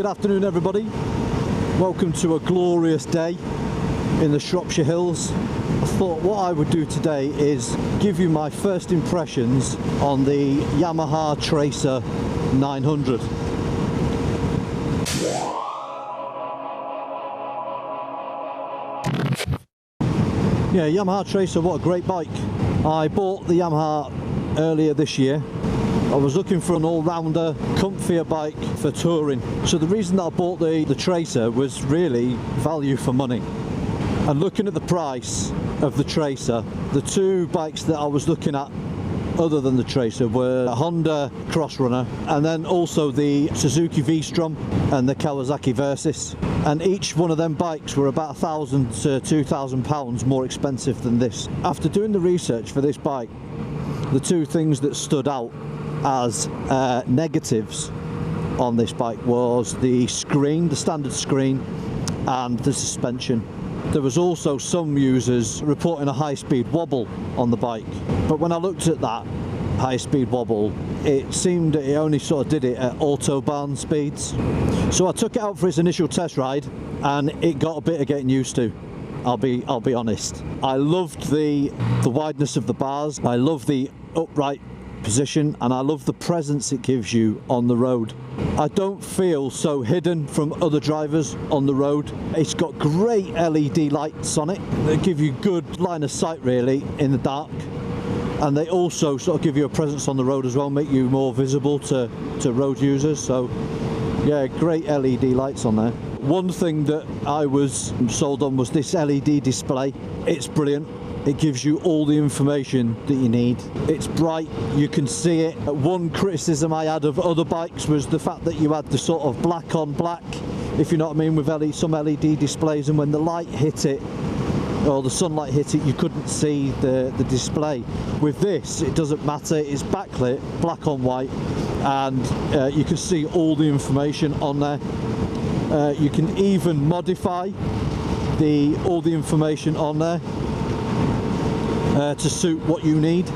Good afternoon everybody. Welcome to a glorious day in the Shropshire Hills. I thought what I would do today is give you my first impressions on the Yamaha Tracer 900. Yeah, Yamaha Tracer, what a great bike. I bought the Yamaha earlier this year. I was looking for an all-rounder, comfier bike for touring. So the reason that I bought the Tracer was really value for money. And looking at the price of the Tracer, the two bikes that I was looking at other than the Tracer were a Honda Crossrunner and then also the Suzuki V-Strom and the Kawasaki Versys. And each one of them bikes were about £1,000 to £2,000 more expensive than this. After doing the research for this bike, the two things that stood out as negatives on this bike was the screen, the standard screen, and the suspension. There was also some users reporting a high-speed wobble on the bike, but when I looked at that high-speed wobble, it seemed it only sort of did it at autobahn speeds. So I took it out for its initial test ride and it got a bit of getting used to. I'll be honest. I loved the wideness of the bars. I love the upright position, and I love the presence it gives you on the road. I don't feel so hidden from other drivers on the road. It's got great LED lights on it that give you good line of sight really in the dark, and they also sort of give you a presence on the road as well, make you more visible to road users. So yeah, great LED lights on there. One thing that I was sold on was this LED display. It's brilliant. It gives you all the information that you need. It's bright, you can see it. One criticism I had of other bikes was the fact that you had the sort of black on black, if you know what I mean, with some LED displays, and when the light hit it, or the sunlight hit it, you couldn't see the display. With this, it doesn't matter, it's backlit, black on white, and you can see all the information on there. You can even modify all the information on there to suit what you need.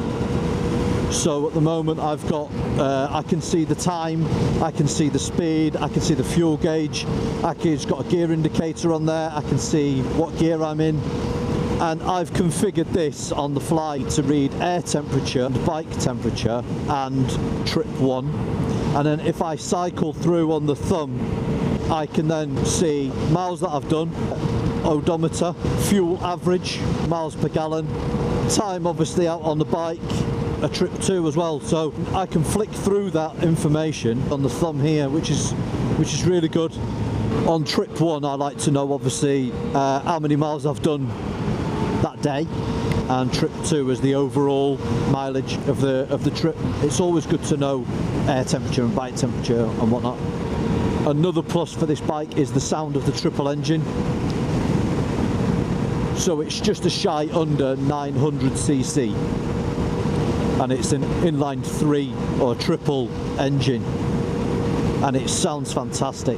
So at the moment I've got, I can see the time, I can see the speed, I can see the fuel gauge, it's got a gear indicator on there, I can see what gear I'm in, and I've configured this on the fly to read air temperature, bike temperature and trip 1, and then if I cycle through on the thumb I can then see miles that I've done, odometer, fuel average, miles per gallon, time obviously out on the bike, a trip 2 as well. So I can flick through that information on the thumb here, which is really good. On trip 1 I like to know obviously how many miles I've done that day, and trip 2 is the overall mileage of the trip. It's always good to know air temperature and bike temperature and whatnot. Another plus for this bike is the sound of the triple engine. So it's just a shy under 900cc, and it's an inline 3 or triple engine, and it sounds fantastic.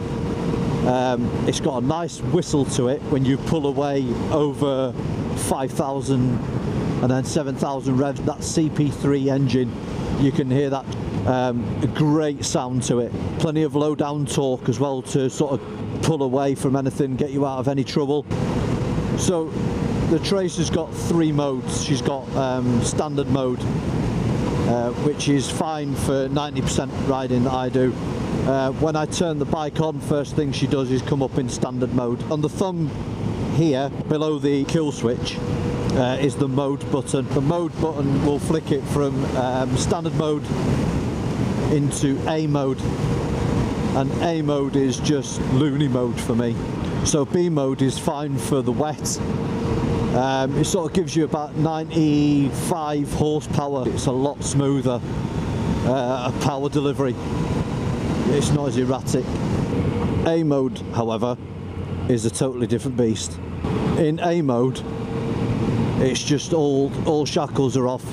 It's got a nice whistle to it when you pull away over 5,000 and then 7,000 revs. That CP3 engine, you can hear that a great sound to it. Plenty of low down torque as well to sort of pull away from anything, get you out of any trouble. So the Tracer's got 3 modes. She's got standard mode, which is fine for 90% riding that I do. When I turn the bike on, first thing she does is come up in standard mode. On the thumb here, below the kill switch, is the mode button. The mode button will flick it from standard mode into A mode, and A mode is just loony mode for me. So B mode is fine for the wet. It sort of gives you about 95 horsepower. It's a lot smoother power delivery. It's not as erratic. A mode, however, is a totally different beast. In A mode, it's just all shackles are off.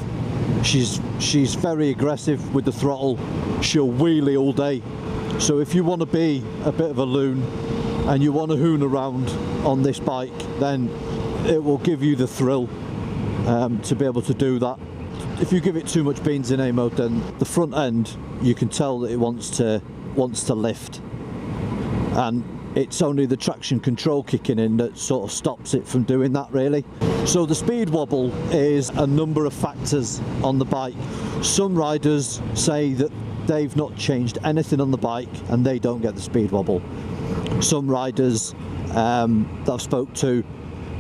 She's very aggressive with the throttle. She'll wheelie all day. So if you want to be a bit of a loon and you want to hoon around on this bike, then it will give you the thrill to be able to do that. If you give it too much beans in A mode, then the front end, you can tell that it wants to lift, and it's only the traction control kicking in that sort of stops it from doing that, really. So the speed wobble is a number of factors on the bike. Some riders say that they've not changed anything on the bike and they don't get the speed wobble. Some riders that I've spoke to,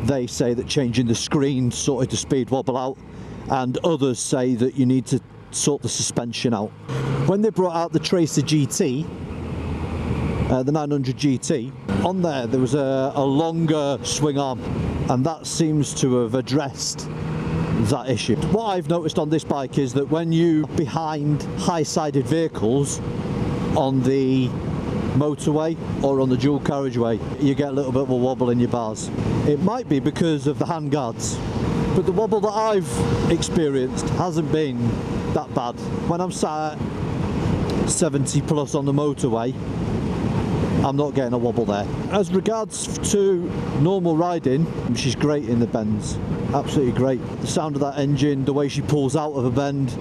they say that changing the screen sorted the speed wobble out, and others say that you need to sort the suspension out. When they brought out the Tracer GT, the 900 GT, on there was a longer swing arm, and that seems to have addressed that issue. What I've noticed on this bike is that when you behind high-sided vehicles on the motorway or on the dual carriageway, you get a little bit of a wobble in your bars. It might be because of the handguards, but the wobble that I've experienced hasn't been that bad. When I'm sat at 70 plus on the motorway, I'm not getting a wobble there. As regards to normal riding, she's great in the bends, absolutely great. The sound of that engine, the way she pulls out of a bend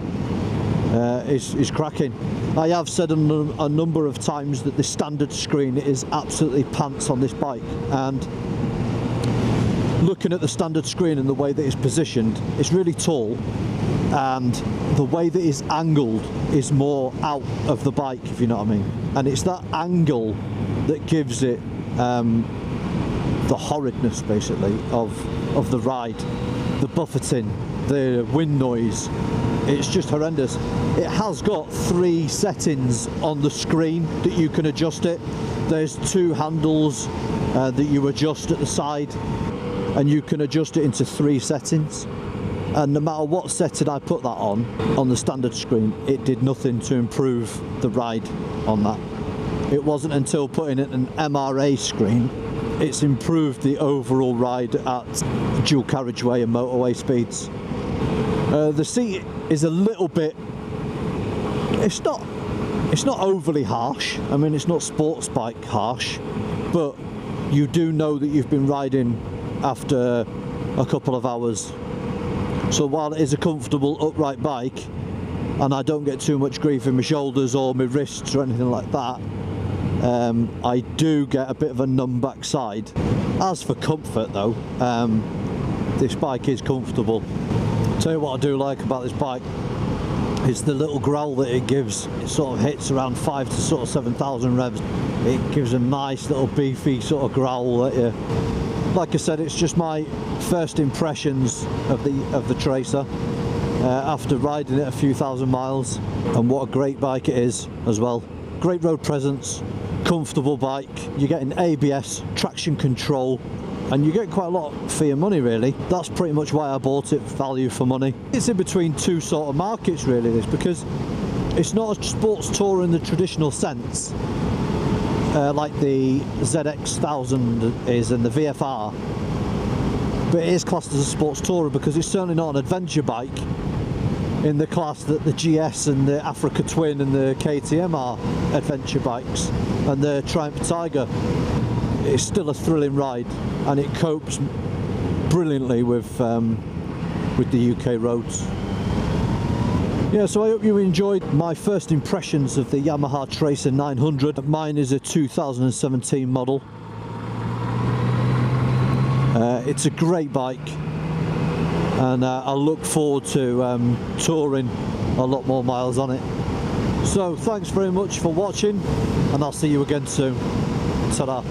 is cracking. I have said a number of times that the standard screen is absolutely pants on this bike, and looking at the standard screen and the way that it's positioned, it's really tall, and the way that it's angled is more out of the bike, if you know what I mean. And it's that angle that gives it the horridness, basically, of the ride. The buffeting, the wind noise, it's just horrendous. It has got 3 settings on the screen that you can adjust it. There's 2 handles that you adjust at the side, and you can adjust it into 3 settings. And no matter what setting I put that on the standard screen, it did nothing to improve the ride on that. It wasn't until putting it in an MRA screen, it's improved the overall ride at dual carriageway and motorway speeds. The seat is a little bit, it's not overly harsh. I mean, it's not sports bike harsh, but you do know that you've been riding after a couple of hours. So while it is a comfortable upright bike, and I don't get too much grief in my shoulders or my wrists or anything like that, I do get a bit of a numb backside. As for comfort though, this bike is comfortable. Tell you what I do like about this bike, it's the little growl that it gives. It sort of hits around 5 to sort of 7,000 revs. It gives a nice little beefy sort of growl at you. Like I said, it's just my first impressions of the Tracer after riding it a few thousand miles, and what a great bike it is as well. Great road presence, comfortable bike. You're getting ABS, traction control, and you get quite a lot for your money, really. That's pretty much why I bought it, value for money. It's in between 2 sort of markets, really, this, because it's not a sports tour in the traditional sense, like the ZX1000 is and the VFR, but it is classed as a sports tourer because it's certainly not an adventure bike in the class that the GS and the Africa Twin and the KTM are adventure bikes, and the Triumph Tiger. It's still a thrilling ride, and it copes brilliantly with the UK roads. Yeah, so I hope you enjoyed my first impressions of the Yamaha Tracer 900. Mine is a 2017 model. It's a great bike, and I look forward to touring a lot more miles on it. So thanks very much for watching, and I'll see you again soon. Ta-da.